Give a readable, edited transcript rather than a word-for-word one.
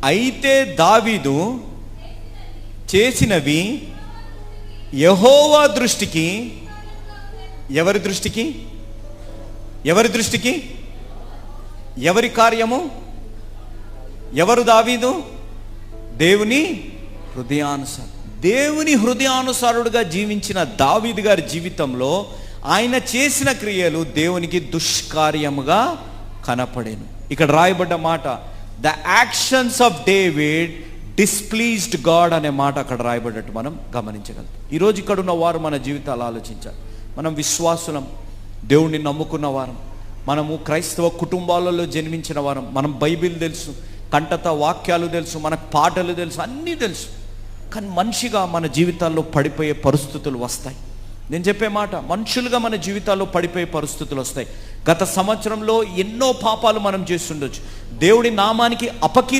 అయితే దావీదు చేసినవి యెహోవా దృష్టికి, ఎవరి దృష్టికి? ఎవరి కార్యము? ఎవరు దావీదు? దేవుని హృదయానుసారం. దేవుని హృదయానుసారుడుగా జీవించిన దావీదు గారి జీవితంలో ఆయన చేసిన క్రియలు దేవునికి దుష్కార్యముగా కనపడేను. ఇక్కడ రాయబడ్డ మాట, the actions of David displeased God అనే మాట అక్కడ రాయబడ్డట్టు మనం గమనించగలుగుతాం. ఈరోజు ఇక్కడ ఉన్న వారు మన జీవితాలు ఆలోచించాలి. మనం విశ్వాసులం, దేవుణ్ణి నమ్ముకున్న వారం, మనము క్రైస్తవ కుటుంబాలలో జన్మించిన వారం, మనం బైబిల్ తెలుసు, కంటత వాక్యాలు తెలుసు, మనకు పాటలు తెలుసు, అన్నీ తెలుసు. కానీ మనిషిగా మన జీవితాల్లో పడిపోయే పరిస్థితులు వస్తాయి. నేను చెప్పే మాట, మనుషులుగా మన జీవితాల్లో పడిపోయే పరిస్థితులు వస్తాయి. గత సంవత్సరంలో ఎన్నో పాపాలు మనం చేస్తుండొచ్చు. దేవుడి నామానికి